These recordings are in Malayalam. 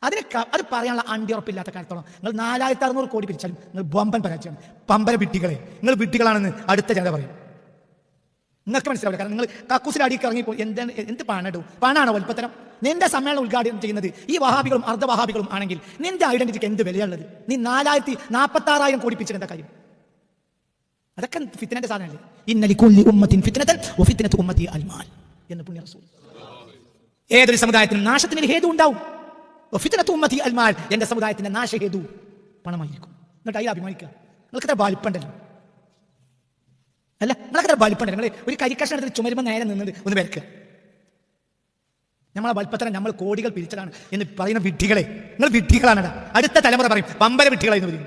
അത് പറയാനുള്ള അണ്ടിയുറപ്പില്ലാത്ത കാലത്തോളം നിങ്ങൾ 4600 കോടി പിരിച്ചാലും നിങ്ങൾ ബൊമ്പൻ പരാജയമാണ്. പമ്പര വിട്ടികളെ, നിങ്ങൾ വിട്ടികളാണെന്ന് അടുത്ത ജനത പറയും. നിങ്ങൾക്ക് മനസ്സിലാവില്ല. കാരണം നിങ്ങൾ കക്കൂസിൽ അടിക്ക് ഇറങ്ങിപ്പോ എന്ത് പണാണോ വലുപ്പത്തരം? നിന്റെ സമ്മേളനം ഉദ്ഘാടനം ചെയ്യുന്നത് ഈ വഹാബികളും അർദ്ധവഹാബികളും ആണെങ്കിൽ നിന്റെ ഐഡന്റിറ്റിക്ക് എന്ത് വിലയുള്ളത്? നീ 4046,000 കോടി പിരിച്ചിട്ട് എന്താ കാര്യം? അതൊക്കെ ഫിത്നന്റെ സാധനമല്ലേ? ഇന്നലികുല്ലി ഉമ്മത്തിൻ ഫിത്നതൻ വഫിത്നതു ഉമ്മത്തി അൽമാൽ എന്ന് പുണ്യ റസൂൽ. ഏതൊരു സമുദായത്തിനും നാശത്തിന് ഒരു ഹേതു ഉണ്ടാവും. വഫിത്നതു ഉമ്മത്തി അൽമാൽ, എന്റെ സമുദായത്തിന്റെ നാശഹേതു പണമായിരിക്കും. എന്നിട്ട് അതിൽ അഭിമാനിക്കുക. നിങ്ങൾക്ക് എത്ര വലിപ്പുണ്ടല്ലോ, അല്ല നിങ്ങളൊക്കെ വലിപ്പുണ്ട്. നിങ്ങൾ ഒരു കരിക്കഷ്ണം എടുത്ത് ചുമരുമ്പോൾ നേരെ നിന്നത് ഒന്ന് വരക്കുക. നമ്മളെ വലിപ്പത്തരം നമ്മൾ കോടികൾ പിരിച്ചതാണ് എന്ന് പറയുന്ന വിഡ്ഢികളെ, നിങ്ങൾ വിഡ്ഢികളാണ്. അടുത്ത തലമുറ പറയും പമ്പര വിഡ്ഢികളെന്ന് പറയും.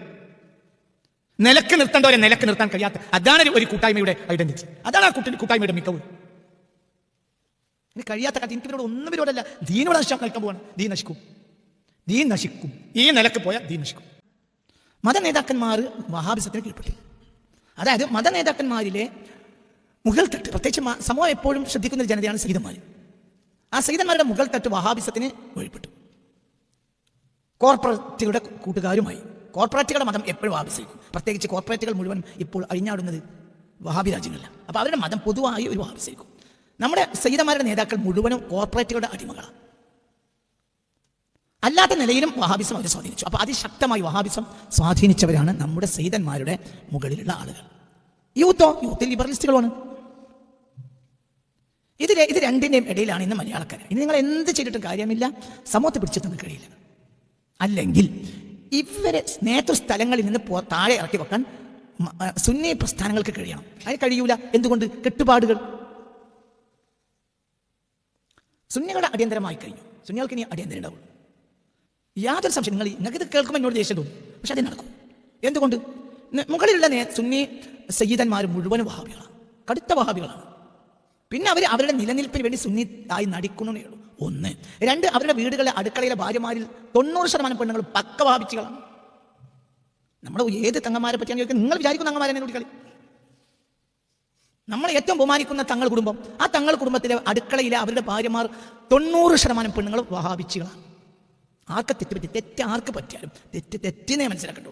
നിലക്ക് നിർത്തേണ്ടവരെ നിലക്ക് നിർത്താൻ കഴിയാത്ത, അതാണ് ഒരു കൂട്ടായ്മയുടെ ഐഡന്റിറ്റി. അതാണ് ആ കൂട്ടായ്മയുടെ മിക്കവും. ഇനി കഴിയാത്ത കാലത്ത് എനിക്ക് ഇവരോട് ഒന്നും ഇവരോടല്ല, ദീനോട് നശിക്കാൻ പോവാണ്. ദീൻ നശിക്കും. ഈ നിലക്ക് പോയാൽ ദീൻ നശിക്കും. മത നേതാക്കന്മാർ വഹാബിസത്തിന് കീഴ്പ്പെട്ടു. അതായത് മത നേതാക്കന്മാരിലെ മുഗൾ തട്ട്, പ്രത്യേകിച്ച് സമൂഹം എപ്പോഴും ശ്രദ്ധിക്കുന്ന ഒരു ജനതയാണ് സയ്യിദന്മാർ. ആ സയ്യിദന്മാരുടെ മുഗൾ തട്ട് വഹാബിസത്തിന് വഴിപ്പെട്ടു. കോർപ്പറേറ്റുകളുടെ കൂട്ടുകാരുമായി. കോർപ്പറേറ്റുകളുടെ മതം എപ്പോഴും വഹാബിസിക്കും. പ്രത്യേകിച്ച് കോർപ്പറേറ്റുകൾ മുഴുവൻ ഇപ്പോൾ അഴിഞ്ഞാടുന്നത് വഹാബി രാജ്യങ്ങളിലാണ്. അപ്പോൾ അവരുടെ മതം പൊതുവായി ഒരു വഹാബിസിക്കും. നമ്മുടെ സയ്യിദന്മാരുടെ നേതാക്കൾ മുഴുവനും കോർപ്പറേറ്റുകളുടെ അടിമകളാണ്. അല്ലാത്ത നിലയിലും വഹാബിസം അവർ സ്വാധീനിച്ചു. അപ്പോൾ അതിശക്തമായി വഹാബിസം സ്വാധീനിച്ചവരാണ് നമ്മുടെ സയ്യിദന്മാരുടെ മുകളിലുള്ള ആളുകൾ. യൂത്ത് ലിബറലിസ്റ്റുകളുമാണ്. ഇത് രണ്ടിൻ്റെയും ഇടയിലാണ് ഇന്ന് മലയാളക്കാർ. ഇനി നിങ്ങൾ എന്ത് ചെയ്തിട്ടും കാര്യമില്ല, സമൂഹത്തെ പിടിച്ചെത്താൻ കഴിയില്ല. അല്ലെങ്കിൽ ഇവരെ നേതൃസ്ഥലങ്ങളിൽ നിന്ന് താഴെ ഇറക്കി വെക്കാൻ സുന്നി പ്രസ്ഥാനങ്ങൾക്ക് കഴിയണം. അതിന് കഴിയൂല. എന്തുകൊണ്ട്? കെട്ടുപാടുകൾ. സുന്നികളുടെ അടിയന്തരമായി കഴിഞ്ഞു. സുന്നികൾക്ക് ഇനി അടിയന്തരം ഉണ്ടാവുള്ളൂ. യാതൊരു സംശയം. നിങ്ങൾക്കിത് കേൾക്കുമ്പോൾ എന്നോട് ദേഷ്യം തോന്നും. പക്ഷെ അത് നടക്കും. എന്തുകൊണ്ട്? മുകളിലുള്ള സുന്നി സയ്യിദന്മാർ മുഴുവനും വഹാബികളാണ്, കടുത്ത വഹാബികളാണ്. പിന്നെ അവരുടെ നിലനിൽപ്പിന് വേണ്ടി സുന്നി ആയി നടിക്കുന്നേ ഉള്ളൂ. 1. 2, അവരുടെ വീടുകളിലെ അടുക്കളയിലെ ഭാര്യമാരിൽ 90% പെണ്ണുങ്ങൾ പക്ക വഹാബിച്ചുകളാണ്. നമ്മുടെ ഏത് തങ്ങന്മാരെ പറ്റിയാണ് ചോദിക്കുന്നത്? നിങ്ങൾ വിചാരിക്കുന്ന തങ്ങന്മാരെ കൂടി കളി. നമ്മൾ ഏറ്റവും ബഹുമാനിക്കുന്ന തങ്ങൾ കുടുംബം, ആ തങ്ങൾ കുടുംബത്തിലെ അടുക്കളയിലെ അവരുടെ ഭാര്യമാർ 90% പെണ്ണുങ്ങൾ വഹാബിച്ചുകളാണ്. ആർക്ക് തെറ്റ് ആർക്ക് പറ്റിയാലും തെറ്റിനെ മനസ്സിലാക്കണ്ടു.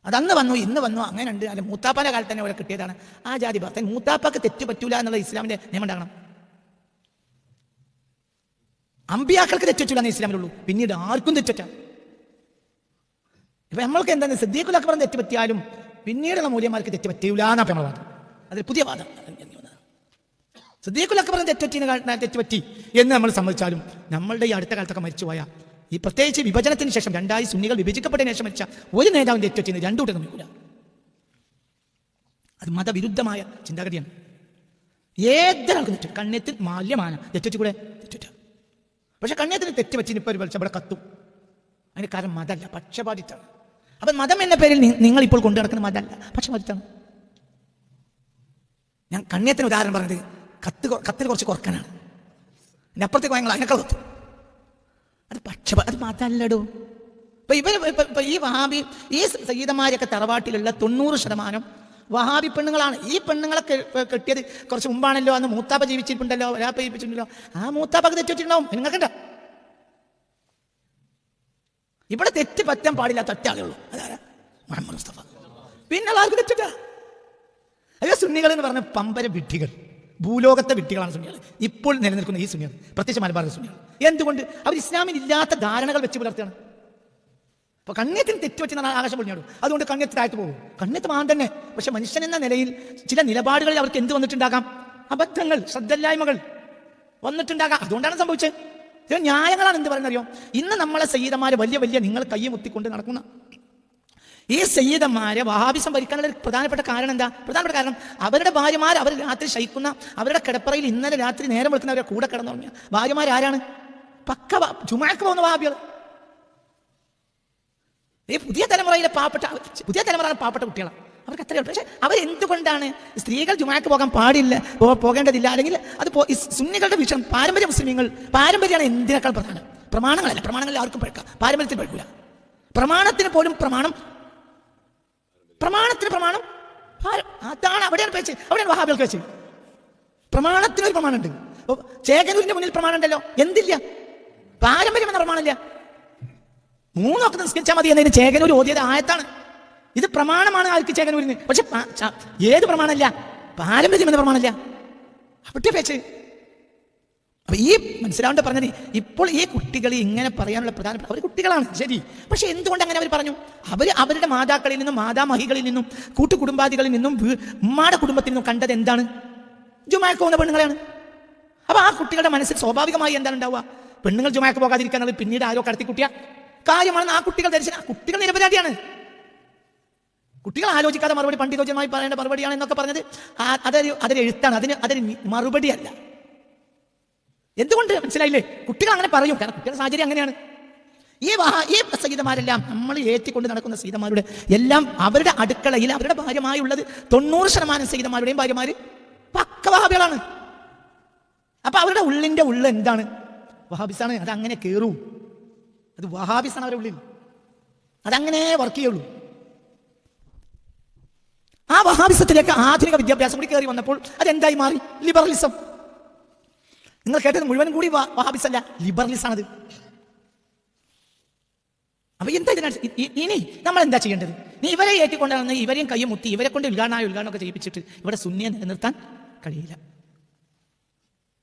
അതന്ന് വന്നു ഇന്ന് വന്നു അങ്ങനെ ഉണ്ട്. അല്ല, മൂത്താപ്പാന്റെ കാലത്ത് തന്നെ അവരെ കിട്ടിയതാണ് ആ ജാതി ഭർത്താൻ. മൂത്താപ്പാക്ക് തെറ്റ് പറ്റൂല എന്നുള്ള ഇസ്ലാമിന്റെ നിയമം ഉണ്ടാകണം. അമ്പിയാക്കൾക്ക് തെറ്റൂല എന്ന് ഇസ്ലാമിലുള്ളൂ. പിന്നീട് ആർക്കും തെറ്റാം. ഇപ്പൊ നമ്മൾക്ക് എന്താണ് സിദ്ദീഖുൽ അക്ബർ തെറ്റ് പറ്റിയാലും പിന്നീടുള്ള മൂല്യന്മാർക്ക് തെറ്റ് പറ്റൂല എന്നാ നമ്മൾ വാദം. അതിൽ പുതിയ വാദം. സിദ്ദീഖുൽ അക്ബർ തെറ്റുപറ്റി എന്ന് നമ്മൾ സമ്മതിച്ചാലും നമ്മളുടെ ഈ അടുത്ത കാലത്തൊക്കെ മരിച്ചുപോയ ഈ പ്രത്യേകിച്ച് വിഭജനത്തിന് ശേഷം 2 സുന്നികൾ വിഭജിക്കപ്പെട്ടതിന് ശേഷം മരിച്ച ഒരു നേതാവിന്റെ തെറ്റുപറ്റിന്ന് 2 കൂട്ടം തമ്മിൽ. അത് മതവിരുദ്ധമായ ചിന്താഗതിയാണ്. ഏതൊരാൾക്കും തെറ്റ്. കണ്ണെത്തിൽ മാല്യമാണ് തെറ്റുപറ്റി കൂടെ തെറ്റുറ്റ. പക്ഷെ കണ്ണെത്തിന് തെറ്റുപറ്റി ഇപ്പോൾ ഒരു ഇവിടെ കത്തും. അതിന് കാരണം മതമല്ല, പക്ഷപാതിത്വമാണ്. അപ്പം മതം എന്ന പേരിൽ നിങ്ങൾ ഇപ്പോൾ കൊണ്ടു നടക്കുന്ന മതമല്ല, പക്ഷപാതിത്വമാണ്. ഞാൻ കണ്ണെത്തിന് ഉദാഹരണം പറഞ്ഞത് കത്തിൽ കുറച്ച് കുറക്കാനാണ്. എൻ്റെ അപ്പുറത്തേക്ക് ഞങ്ങൾ അതിനൊക്കെ കത്തും. അത് മതല്ലടോ. ഇപ്പൊ ഈ വഹാബി ഈ സയ്യിദന്മാരൊക്കെ തറവാട്ടിലുള്ള 90% വഹാബി പെണ്ണുങ്ങളാണ്. ഈ പെണ്ണുങ്ങളെ കെട്ടിയത് കുറച്ച് മുമ്പാണല്ലോ. അന്ന് മൂത്താപ്പ ജീവിച്ചിട്ടുണ്ടല്ലോ, ഒരാപ്പ ജീവിച്ചിട്ടുണ്ടല്ലോ. ആ മൂത്താപ്പക്ക് തെറ്റുണ്ടാവും. നിങ്ങൾക്കുണ്ട. ഇവിടെ തെറ്റ് പറ്റാൻ പാടില്ലാത്ത ഒറ്റ ആളുള്ളൂ. അതാരാ? മുഹമ്മദ് മുസ്തഫ. പിന്നെ ആർക്കും തെറ്റില്ല. അയ്യോ, സുന്നികൾ എന്ന് പറഞ്ഞ പമ്പര വിഡ്ഢികൾ, ഭൂലോകത്തെ വിഡ്ഢികളാണ് സുന്നികൾ. ഇപ്പോൾ നിലനിൽക്കുന്ന ഈ സുന്നികൾ, പ്രത്യേകിച്ച് മലബാറിലെ സുന്നികൾ. എന്തുകൊണ്ട്? അവർ ഇസ്ലാമിൽ ഇല്ലാത്ത ധാരണകൾ വെച്ച് പുലർത്തുകയാണ്. അപ്പൊ കണ്ണെത്തിന് തെറ്റുവെച്ച് ആകാശം പൊളിഞ്ഞാടും. അതുകൊണ്ട് കണ്ണെത്ത് താഴ്ത്തു പോകും. കണ്ണെത്ത് മാൻ തന്നെ. പക്ഷെ മനുഷ്യൻ എന്ന നിലയിൽ ചില നിലപാടുകളിൽ അവർക്ക് എന്ത് വന്നിട്ടുണ്ടാകാം? അബദ്ധങ്ങൾ, ശ്രദ്ധയില്ലായ്മകൾ വന്നിട്ടുണ്ടാകാം. അതുകൊണ്ടാണ് സംഭവിച്ചത്. ചില ന്യായങ്ങളാണ്. എന്ത് പറയുന്നറിയോ? ഇന്ന് നമ്മളെ സയ്യിദന്മാരെ വലിയ നിങ്ങൾ കയ്യെ മുത്തിക്കൊണ്ട് നടക്കുന്ന ഈ സയ്യിദന്മാരെ വഹാബിസം ഭരിക്കാനുള്ള ഒരു പ്രധാനപ്പെട്ട കാരണം എന്താ? പ്രധാനപ്പെട്ട കാരണം അവരുടെ ഭാര്യമാർ അവർ രാത്രി ശയിക്കുന്ന, അവരുടെ കിടപ്പറയിൽ ഇന്നലെ രാത്രി നേരം വെളുക്കുന്നവരെ കൂടെ കിടന്നുറങ്ങിയ ഭാര്യമാരാരാണ്? പക്ക ജുമാക്ക് പോകുന്ന വഹാബികൾ. ഈ പുതിയ തലമുറ പാവപ്പെട്ട കുട്ടികളാണ്. അവർക്ക് അത്രയും. പക്ഷെ അവരെന്തുകൊണ്ടാണ് സ്ത്രീകൾ ജുമാക്ക് പോകാൻ പാടില്ല, പോകേണ്ടതില്ല, അല്ലെങ്കിൽ അത് സുന്നികളുടെ വിഷയം? പാരമ്പര്യ മുസ്ലിമീങ്ങൾ, പാരമ്പര്യമാണ് എന്തിനേക്കാൾ പ്രധാനം. പ്രമാണങ്ങളല്ല. പ്രമാണങ്ങളിൽ ആർക്കും പഴക്കാം, പാരമ്പര്യത്തിൽ പഴക്കില്ല. പ്രമാണത്തിന് പോലും പ്രമാണത്തിന് പ്രമാണം അതാണ്. അവിടെയാണ് പേച്ച്, അവിടെയാണ് വഹാബികൾക്ക് വെച്ച്. പ്രമാണത്തിനൊരു പ്രമാണമുണ്ട്. ചേകനൂരിന്റെ മുന്നിൽ പ്രമാണം ഉണ്ടല്ലോ, എന്തില്ല? പാരമ്പര്യം എന്ന പ്രമാണമില്ല. 3 വക്ത് നിസ്കരിച്ചാൽ മതി എന്നതിന് ചേകനൂർ ഓതിയത് ആയത്താണ്. ഇത് പ്രമാണമാണ് ആർക്ക് ചേകനൂരിന്. പക്ഷെ ഏത് പ്രമാണമല്ല, പാരമ്പര്യം എന്ന പ്രമാണമല്ല. അവിടെ പേച്ച്. അപ്പൊ ഈ മനസ്സിലാവേണ്ട പറഞ്ഞത്, ഇപ്പോൾ ഈ കുട്ടികൾ ഇങ്ങനെ പറയാനുള്ള പ്രധാനപ്പെട്ട അവർ കുട്ടികളാണ്, ശരി. പക്ഷെ എന്തുകൊണ്ട് അങ്ങനെ അവർ പറഞ്ഞു? അവരുടെ മാതാക്കളിൽ നിന്നും മാതാമഹികളിൽ നിന്നും കൂട്ടുകുടുംബാദികളിൽ നിന്നും ഉമ്മാടെ കുടുംബത്തിൽ നിന്നും കണ്ടത് എന്താണ്? ജുമാക്ക് പോകുന്ന പെണ്ണുങ്ങളെയാണ്. അപ്പൊ ആ കുട്ടികളുടെ മനസ്സിൽ സ്വാഭാവികമായി എന്താണ് ഉണ്ടാവുക? പെണ്ണുങ്ങൾ ജുമാക്ക് പോകാതിരിക്കാനുള്ളത് പിന്നീട് ആരോ കടത്തിക്കുട്ടിയ കാര്യമാണെന്ന് ആ കുട്ടികൾ ധരിച്ച. കുട്ടികൾ നിരപരാധിയാണ്. കുട്ടികൾ ആലോചിക്കാതെ മറുപടി പണ്ഡിതോചിതമായി പറയേണ്ട മറുപടിയാണ് എന്നൊക്കെ പറഞ്ഞത് അതൊരു എഴുത്താണ്, അതൊരു മറുപടിയല്ല. എന്തുകൊണ്ട് മനസ്സിലായില്ലേ? കുട്ടികൾ അങ്ങനെ പറയും, കാരണം കുട്ടികളുടെ സാഹചര്യം അങ്ങനെയാണ്. ഈ സീതമാരെല്ലാം നമ്മൾ ഏറ്റിക്കൊണ്ട് നടക്കുന്ന സീതമാരുടെ എല്ലാം അവരുടെ അടുക്കളയിൽ അവരുടെ ഭാര്യമായുള്ളത് 90% സീതമാരുടെയും ഭാര്യമാര് പക്ക വഹാബികളാണ്. അപ്പൊ അവരുടെ ഉള്ളിന്റെ ഉള്ളിൽ എന്താണ്? വഹാബിസാണ്. അതങ്ങനെ കേറൂ, അത് വഹാബിസാണ് അവരുടെ ഉള്ളിൽ, അതങ്ങനെ വർക്ക് ചെയ്യുള്ളൂ. ആ വഹാബിസത്തിലേക്ക് ആധുനിക വിദ്യാഭ്യാസം കൂടി കയറി വന്നപ്പോൾ അതെന്തായി മാറി? ലിബറലിസം. നിങ്ങൾ കേട്ടത് മുഴുവനും കൂടി വഹാബിസല്ല, ലിബറലിസാണത്. അപ്പൊ എന്താ ഇനി നമ്മൾ എന്താ ചെയ്യേണ്ടത്? ഇവരെ ഏറ്റിക്കൊണ്ടാണ് ഇവരെയും കയ്യും മുത്തി ഇവരെ കൊണ്ട് ഉദ്ഘാടനമൊക്കെ ചെയ്യിപ്പിച്ചിട്ട് ഇവിടെ സുന്നിയെ നിലനിർത്താൻ കഴിയില്ല.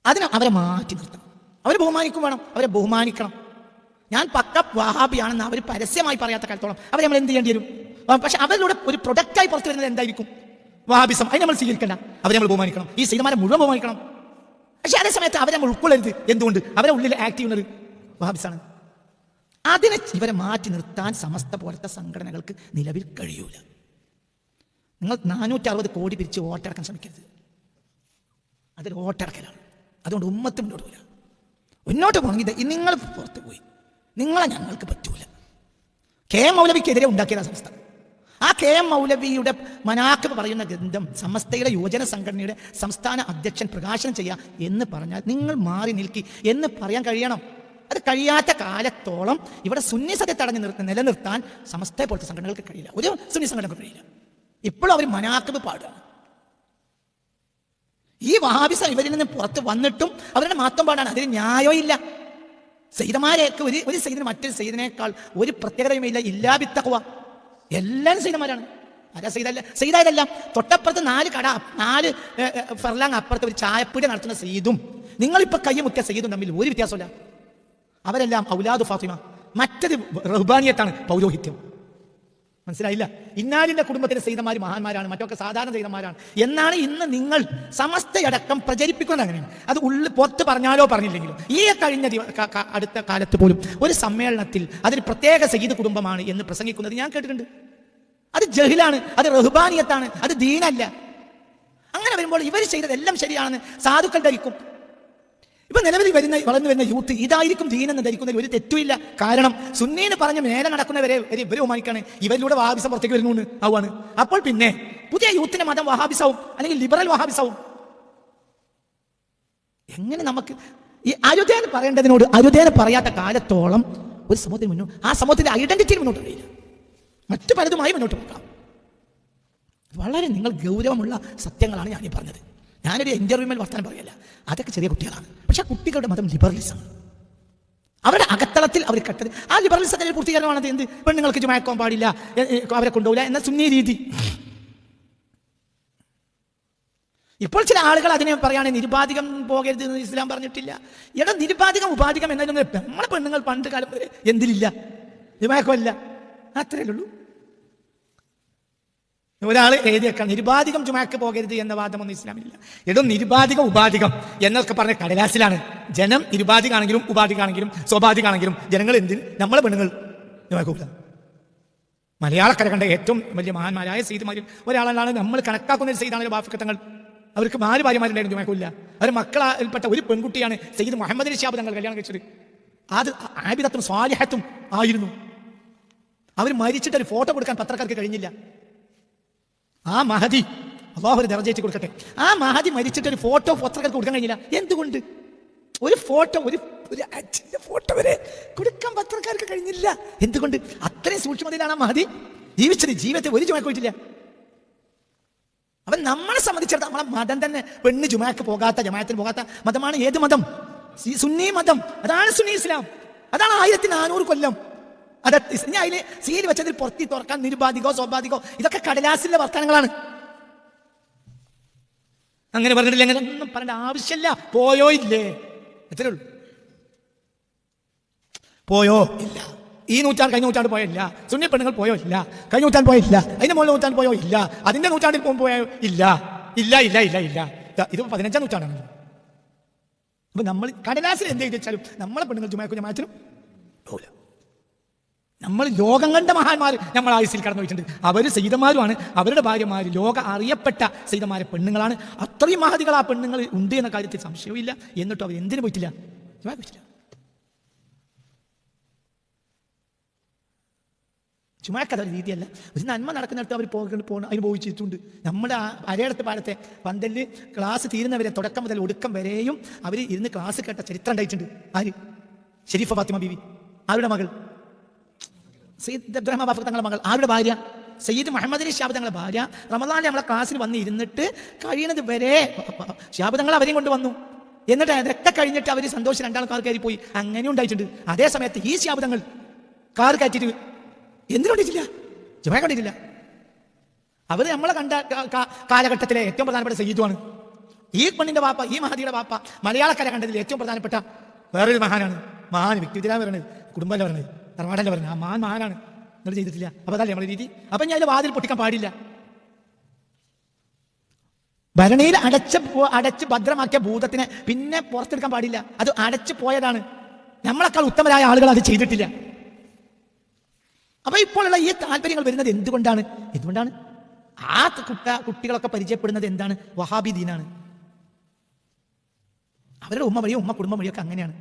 അതിന് അവരെ മാറ്റി നിർത്തണം. അവരെ ബഹുമാനിക്കും വേണം, അവരെ ബഹുമാനിക്കണം. ഞാൻ പക്ക വഹാബിയാണെന്ന് അവർ പരസ്യമായി പറയാത്ത കാലത്തോളം അവരെ നമ്മൾ എന്ത് ചെയ്യേണ്ടി വരും? പക്ഷെ അവരിലൂടെ ഒരു പ്രൊഡക്റ്റായി പുറത്തു വരുന്നത് എന്തായിരിക്കും? വഹാബിസം. അതിന് നമ്മൾ സ്വീകരിക്കണ്ട, അവരെ നമ്മൾ ബഹുമാനിക്കണം. ഈ സീതമാരെ മുഴുവൻ ബഹുമാനിക്കണം. പക്ഷെ അതേ സമയത്ത് അവരെ നമ്മൾ ഉൾക്കൊള്ളരുത്. എന്തുകൊണ്ട്? അവരെ ഉള്ളിൽ ആക്ട് ചെയ്യുന്നത് വഹാബിസാണ്. അതിനെ ഇവരെ മാറ്റി നിർത്താൻ സമസ്ത പോലത്തെ സംഘടനകൾക്ക് നിലവിൽ കഴിയൂല. നിങ്ങൾ 460 കോടി പിരിച്ച് വോട്ടടക്കാൻ ശ്രമിക്കരുത്. അതൊരു വോട്ടടക്കലാണ്. അതുകൊണ്ട് ഉമ്മത്ത് മുന്നോട്ട് പോകില്ല. മുന്നോട്ട് പോകണമെങ്കിൽ നിങ്ങൾ പുറത്ത് പോയി, നിങ്ങളെ ഞങ്ങൾക്ക് പറ്റൂല. KM മൗലവിക്കെതിരെ ഉണ്ടാക്കിയതാ സമസ്ത. ആ KM മൗലവിയുടെ മനാഖിബ് പറയുന്ന ഗ്രന്ഥം സമസ്തയുടെ യുവജന സംഘടനയുടെ സംസ്ഥാന അധ്യക്ഷൻ പ്രകാശനം ചെയ്യുക എന്ന് പറഞ്ഞാൽ നിങ്ങൾ മാറി നിൽക്കി എന്ന് പറയാൻ കഴിയണം. അത് കഴിയാത്ത കാലത്തോളം ഇവിടെ സുന്നി സത്യത്തെ തടഞ്ഞു നിലനിർത്താൻ സമസ്തയെ പോലത്തെ സംഘടനകൾക്ക് കഴിയില്ല. ഒരു സുന്നി സംഘടനകൾക്ക് കഴിയില്ല. ഇപ്പോഴും അവർ മനാഖിബ് പാടുകയാണ്. ഈ വഹാബിസം ഇവരിൽ നിന്ന് പുറത്ത് വന്നിട്ടും അവരുടെ മാത്രം പാടാണ്. അതിന് ന്യായമില്ല. സയ്യിദമാരെയൊക്കെ ഒരു സയ്യിദിന് മറ്റൊരു സയ്യിദിനേക്കാൾ ഒരു പ്രത്യേകതയുമില്ല. ഇല്ലാ ബിത്തഖ്വ. എല്ലാവരും സയ്യിദന്മാരാണ്. ആരാ സയ്യിദല്ല? സയ്യിദായതെല്ലാം തൊട്ടപ്പുറത്ത് 4 ഫർലാങ് അപ്പുറത്ത് ഒരു ചായപ്പീടി നടത്തുന്ന സയ്യിദും നിങ്ങളിപ്പോൾ കയ്യുമുത്തിയ സയ്യിദും തമ്മിൽ ഒരു വ്യത്യാസമില്ല. അവരെല്ലാം ഔലാദു ഫാത്തിമ. മറ്റത് റഹ്ബാനിയത്താണ്, പൗരോഹിത്യം. മനസ്സിലായില്ല? ഇന്നാലിന്റെ കുടുംബത്തിലെ സയ്യിദന്മാർ മഹാന്മാരാണ്, മറ്റൊക്കെ സാധാരണ സയ്യിദന്മാരാണ് എന്നാണ് ഇന്ന് നിങ്ങൾ സമസ്തയടക്കം പ്രചരിപ്പിക്കുന്നത്. അങ്ങനെയാണ്. അത് പുറത്ത് പറഞ്ഞാലോ പറഞ്ഞില്ലെങ്കിലും ഈ കഴിഞ്ഞ അടുത്ത കാലത്ത് പോലും ഒരു സമ്മേളനത്തിൽ അതൊരു പ്രത്യേക സയ്യിദ് കുടുംബമാണ് എന്ന് പ്രസംഗിക്കുന്നത് ഞാൻ കേട്ടിട്ടുണ്ട്. അത് ജഹിലാണ്, അത് റഹ്ബാനിയത്താണ്, അത് ദീനല്ല. അങ്ങനെ വരുമ്പോൾ ഇവർ ചെയ്തതെല്ലാം ശരിയാണെന്ന് സാധുക്കൾ ധരിക്കും. ഇപ്പൊ നിലവിൽ വളർന്നു വരുന്ന യൂത്ത് ഇതായിരിക്കും ദീനെന്ന് ധരിക്കുന്നതിൽ ഒരു തെറ്റുമില്ല. കാരണം സുന്നീന്ന് പറഞ്ഞ് മേലെ നടക്കുന്നവരെ ഇവരെ ബഹുമാനിക്കാണ്. ഇവരിലൂടെ വഹാബിസം പുറത്തേക്ക് വരുന്നു ആവുകയാണ്. അപ്പോൾ പിന്നെ പുതിയ യൂത്തിന്റെ മതം വഹാബിസവും അല്ലെങ്കിൽ ലിബറൽ വഹാബിസവും. എങ്ങനെ നമുക്ക് ഈ അരുതേന പറയേണ്ടതിനോട് അരുതേന പറയാത്ത കാലത്തോളം ഒരു സമൂഹത്തിന് മുന്നോട്ട്, ആ സമൂഹത്തിന്റെ ഐഡന്റിറ്റിയിൽ മുന്നോട്ട് കഴിയില്ല. മറ്റു പലതുമായി മുന്നോട്ട് പോകാം. വളരെ നിങ്ങൾ ഗൗരവമുള്ള സത്യങ്ങളാണ് ഞാനീ പറഞ്ഞത്. ഞാനൊരു ഇന്റർവ്യൂമേൽ വർത്താനം പറയല്ല. അതൊക്കെ ചെറിയ കുട്ടികളാണ്. പക്ഷെ ആ കുട്ടികളുടെ മതം ലിബറലിസം. അവരുടെ അകത്തളത്തിൽ അവർ കട്ടത് ആ ലിബറലിസത്തിന്റെ പൂർത്തീകരണമാണത്. എന്ത്? പെണ്ണുങ്ങൾക്ക് ജുമാക്കാൻ പാടില്ല, അവരെ കൊണ്ടുപോകില്ല എന്ന സുന്നി രീതി. ഇപ്പോൾ ചില ആളുകൾ അതിനെ പറയുകയാണെങ്കിൽ നിരുപാധികം പോകരുത് എന്ന് ഇസ്ലാം പറഞ്ഞിട്ടില്ല. എടാ, നിരുപാധികം ഉപാധികം എന്നതിനൊന്നും നമ്മളെ പെണ്ണുങ്ങൾ പണ്ട് കാലം വരെ എന്തിലില്ല, ജുമാക്കമില്ല. അത്രയേ ഉള്ളൂ. ഒരാൾ എഴുതിയേക്കാം നിരുപാധികം ജുമാക്ക് പോകരുത് എന്ന വാദമൊന്നും ഇസ്ലാമില്ല. എടോ, നിരുപാധികം ഉപാധികം എന്നൊക്കെ പറഞ്ഞ കടലാസിലാണ്. ജനം നിരുപാധികാണെങ്കിലും ഉപാധികാണെങ്കിലും സ്വാഭാവികാണെങ്കിലും ജനങ്ങൾ എന്തിന് നമ്മളെ പെണ്ണുങ്ങൾ ജുമാക്കൂല. മലയാളക്കര കണ്ട ഏറ്റവും വലിയ മഹാന്മാരായ സയ്യിദുമാരിൽ ഒരാളാണ് നമ്മൾ കണക്കാക്കുന്ന ഒരു സയ്യിദാണ് ബാഫിക്കത്തങ്ങൾ. അവർക്ക് 4 ഭാര്യമാരുണ്ടായിരുന്നു, ജുമാക്കൂല്ല. അവർ മക്കളിൽപ്പെട്ട ഒരു പെൺകുട്ടിയാണ് സയ്യിദ് മുഹമ്മദ് അലി ശിഹാബ് തങ്ങൾ കല്യാണം കഴിച്ചത്. അത് ആബിദത്തും സ്വാലിഹത്തും ആയിരുന്നു. അവർ മരിച്ചിട്ട് ഒരു ഫോട്ടോ കൊടുക്കാൻ പത്രക്കാർക്ക് കഴിഞ്ഞില്ല. ആ മഹദി, അല്ലാഹു ഒരു ദർജ കൊടുക്കട്ടെ, ആ മഹദി മരിച്ചിട്ട് ഒരു ഫോട്ടോ പത്രക്കാർക്ക് കൊടുക്കാൻ കഴിഞ്ഞില്ല. എന്തുകൊണ്ട്? ഒരു ഫോട്ടോ, ഒരു അച്ഛൻ്റെ ഫോട്ടോ വരെ കൊടുക്കാൻ പത്രക്കാർക്ക് കഴിഞ്ഞില്ല. എന്തുകൊണ്ട്? അത്രയും സൂക്ഷ്മതയിലാണ് ആ മഹദി ജീവിച്ചത്. ജീവിതത്തിൽ ഒരു ജുമാക്ക് പോയിട്ടില്ല. അവൻ നമ്മളെ സംബന്ധിച്ചിടത്തോളം നമ്മളെ മതം തന്നെ പെണ്ണ് ജുമാക്ക് പോകാത്ത, ജമാഅത്തിന് പോകാത്ത മതമാണ് ഏത് മതം? സുന്നി മതം. അതാണ് സുന്നി ഇസ്ലാം. അതാണ് 1400 കൊല്ലം. അത് ഞാൻ അതിൽ സീൽ വെച്ചതിൽ പുറത്തി തുറക്കാൻ നിരുപാധികോ സ്വാഭാവികോ ഇതൊക്കെ കടലാസിലെ വർത്തമാനങ്ങളാണ്. അങ്ങനെ പറഞ്ഞിട്ടില്ല, അങ്ങനെ ഒന്നും പറയേണ്ട ആവശ്യമില്ല. പോയോ ഇല്ലേ, എത്രേ ഉള്ളൂ. പോയോ ഇല്ല. ഈ നൂറ്റാണ്ട് കഴിഞ്ഞ നൂറ്റാണ്ട് പോയോ ഇല്ല. സുന്നി പെണ്ണുങ്ങൾ പോയോ ഇല്ല. കഴിഞ്ഞ നൂറ്റാണ്ട് പോയോ ഇല്ല. അതിന്റെ മുകളിൽ നൂറ്റാണ്ട് പോയോ ഇല്ല. അതിന്റെ നൂറ്റാണ്ടിൽ പോയോ ഇല്ല. ഇല്ല ഇല്ല ഇല്ല ഇല്ല. ഇത് 15-ാം നൂറ്റാണ്ടാണ്. അപ്പൊ നമ്മൾ കടലാസിൽ എന്ത് എഴുതിച്ചാലും നമ്മളെ പെണ്ണുങ്ങൾ ജുമാക്കും ജമാഅത്തിനും പോകില്ല. നമ്മൾ ലോകം കണ്ട മഹാന്മാർ നമ്മൾ ആയുസിൽ കടന്നു പോയിട്ടുണ്ട്. അവർ സയ്യിദന്മാരുമാണ്. അവരുടെ ഭാര്യമാർ ലോക അറിയപ്പെട്ട സയ്യിദന്മാരെ പെണ്ണുങ്ങളാണ്. അത്രയും മഹതികൾ ആ പെണ്ണുങ്ങൾ ഉണ്ട് എന്ന കാര്യത്തിൽ സംശയമില്ല. എന്നിട്ടും അവർ എന്തിനു പോയിട്ടില്ല, ജുമാക്ക് പോയിട്ടില്ല. ചുമക്കഥ ഒരു രീതിയല്ല. ഒരു നന്മ നടക്കുന്നിടത്ത് അവർ അതിന് പോയിച്ചിട്ടുണ്ട്. നമ്മുടെ അരയിടത്തെ പാടത്തെ പന്തലിൽ ക്ലാസ് തീരുന്നവരെ തുടക്കം മുതൽ ഒടുക്കം വരെയും അവർ ഇരുന്ന് ക്ലാസ് കേട്ട ചരിത്രം ഉണ്ടായിട്ടുണ്ട്. ആര്? ഷെരീഫ ഫാത്തിമ ബീവി, ആരുടെ മകൾ? സയ്യിദ് അബ്ദുറഹ്മാൻ ബാഫഖ് തങ്ങളുടെ മകൾ, ആരുടെ ഭാര്യ? സയ്യിദ് മുഹമ്മദ് അലി ശിഹാബ് തങ്ങളുടെ ഭാര്യ. റമദാനിൽ നമ്മളെ ക്ലാസ്സിൽ വന്ന് ഇരുന്നിട്ട് കഴിയണത് വരെ ശിഹാബ് തങ്ങൾ അവരെയും കൊണ്ട് വന്നു. എന്നിട്ട് അതൊക്കെ കഴിഞ്ഞിട്ട് അവർ സന്തോഷം രണ്ടാളും കാർ കയറി പോയി. അങ്ങനെ ഉണ്ടായിട്ടുണ്ട്. അതേ സമയത്ത് ഈ ശിഹാബ് തങ്ങൾ കാർ കയറ്റിട്ട് എന്തിനുണ്ടിട്ടില്ല, ജുമാ കണ്ടിട്ടില്ല. അവർ നമ്മളെ കണ്ട കാലഘട്ടത്തിലെ ഏറ്റവും പ്രധാനപ്പെട്ട സയ്യിദുമാണ്. ഈ പെണ്ണിന്റെ വാപ്പ, ഈ മഹദിയുടെ വാപ്പ മലയാളക്കര കണ്ടതിൽ ഏറ്റവും പ്രധാനപ്പെട്ട വേറൊരു മഹാനാണ്. മഹാൻ വ്യക്തിവിദ്യയിലാണ് പറയുന്നത്, കുടുംബമല്ല പറയുന്നത്, തറവാടല്ല പറയുന്നത്. ആ മഹാനാണ്. നിങ്ങൾ ചെയ്തിട്ടില്ല. അപ്പൊ അതല്ലേ നമ്മളെ രീതി. അപ്പൊ ഞാൻ വാതിൽ പൊട്ടിക്കാൻ പാടില്ല. ഭരണിയിൽ അടച്ച് ഭദ്രമാക്കിയ ഭൂതത്തിനെ പിന്നെ പുറത്തെടുക്കാൻ പാടില്ല. അത് അടച്ചു പോയതാണ്. നമ്മളെക്കാൾ ഉത്തമരായ ആളുകൾ അത് ചെയ്തിട്ടില്ല. അപ്പൊ ഇപ്പോഴുള്ള ഈ താല്പര്യങ്ങൾ വരുന്നത് എന്തുകൊണ്ടാണ്? ആ കുട്ടികളൊക്കെ പരിചയപ്പെടുന്നത് എന്താണ്? വഹാബി ദീനാണ്. അവരുടെ ഉമ്മ വഴിയോ കുടുംബം വഴിയൊക്കെ അങ്ങനെയാണ്.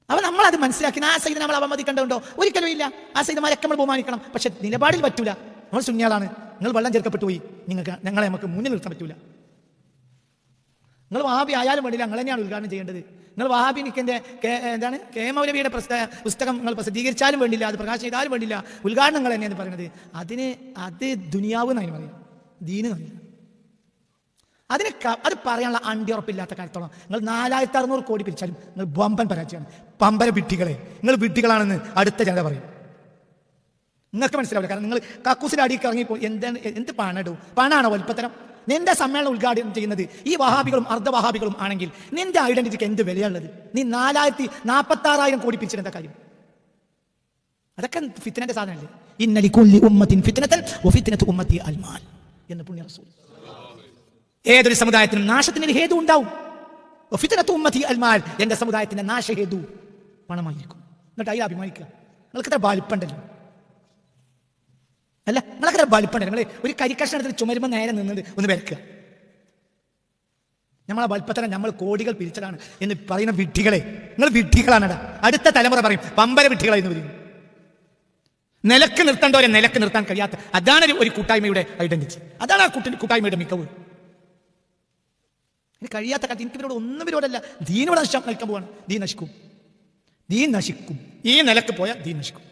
അപ്പൊ നമ്മളത് മനസ്സിലാക്കി. ആ സൈദ് നമ്മൾ അവമതിക്കേണ്ടതുണ്ടോ? ഒരിക്കലും ഇല്ല. ആ സൈദന്മാരൊക്കെ നമ്മൾ ബഹുമാനിക്കണം. പക്ഷെ നിലപാടിൽ പറ്റൂല. നമ്മൾ സുന്നികളാണ്, നിങ്ങൾ വെള്ളം ചേർക്കപ്പെട്ടു പോയി, ഞങ്ങളെ നമുക്ക് മുന്നിൽ നിർത്താൻ പറ്റൂല. നിങ്ങൾ വഹാബി ആയാലും വേണ്ടില്ല, നിങ്ങൾ തന്നെയാണ് ഉദ്ഘാടനം ചെയ്യേണ്ടത്. നിങ്ങൾ വഹാബി നിക്കിന്റെ എന്താണ് കെ മൗലവിയുടെ പുസ്തകം നിങ്ങൾ പ്രസിദ്ധീകരിച്ചാലും വേണ്ടില്ല, അത് പ്രകാശനം ചെയ്താലും വേണ്ടില്ല, ഉദ്ഘാടനങ്ങൾ തന്നെയാണ് പറയുന്നത്. അത് ദുനിയാവ് എന്നാണ് പറയുന്നത്, ദീന് എന്നല്ല. അത് പറയാനുള്ള അണ്ടിയുറപ്പില്ലാത്ത കാര്യത്തോളം നിങ്ങൾ 4600 കോടി പിരിച്ചാലും നിങ്ങൾ ബമ്പൻ പരാജയമാണ്. പമ്പര വിഡ്ഢികളെ, നിങ്ങൾ വിഡ്ഢികളാണെന്ന് അടുത്ത ജനത പറയും. നിങ്ങൾക്ക് മനസ്സിലാവില്ല. കാരണം നിങ്ങൾ കക്കൂസിന്റെ അടിയിൽ ഇറങ്ങിപ്പോ എന്ത് പണാണോ വലുപ്പത്തരം? നിന്റെ സമ്മേളനം ഉദ്ഘാടനം ചെയ്യുന്നത് ഈ വഹാബികളും അർദ്ധവഹാബികളും ആണെങ്കിൽ നിന്റെ ഐഡന്റിറ്റിക്ക് എന്ത് വിലയുള്ളത്? നീ 46,000 കോടി പിരിച്ചിട്ട് എന്താ കാര്യം? അതൊക്കെ ഫിത്നന്റെ സാധനമല്ലേ. ഇന്ന ലികുല്ലി ഉമ്മത്തിൻ ഫിത്നതൻ വഫിത്നതു ഉമ്മത്തി അൽമാൽ എന്ന് പുണ്യ റസൂൽ. ഏതൊരു സമുദായത്തിനും നാശത്തിന് ഹേതു ഉണ്ടാവും. വഫിത്നതു ഉമ്മത്തി അൽമാൽ, എന്റെ സമുദായത്തിന്റെ നാശഹേതു പണമായിരിക്കും. എന്നിട്ട് അതിൽ അഭിമാനിക്കുക. നിങ്ങൾക്ക് ഇത്ര ബാലിപ്പുണ്ടല്ലോ. അല്ല, നിങ്ങളൊക്കെ വലിപ്പുണ്ട്. നിങ്ങൾ ഒരു കരിക്കഷ്ണത്തിൽ ചുമരുമ്പോൾ നേരെ നിന്നത് ഒന്ന് വരക്കുക. നമ്മളെ വലിപ്പത്തരം നമ്മൾ കോടികൾ പിരിച്ചതാണ് എന്ന് പറയുന്ന വിഡ്ഢികളെ, നിങ്ങൾ വിഡ്ഢികളാണ്. അടുത്ത തലമുറ പറയും പമ്പര വിഡ്ഢികളായി എന്ന് പറയും. നിലക്ക് നിർത്തേണ്ടവരെ നിലക്ക് നിർത്താൻ കഴിയാത്ത, അതാണ് ഒരു കൂട്ടായ്മയുടെ ഐഡന്റിറ്റി. അതാണ് ആ കൂട്ടായ്മയുടെ മികവ്. കഴിയാത്ത കാലത്ത് എനിക്ക് ഇവരോട് ഒന്നും ഇവരോടല്ല, ദീനോട് നശിക്കാൻ പോവാണ്. ദീൻ നശിക്കും. ഈ നിലക്ക് പോയാൽ ദീൻ നശിക്കും.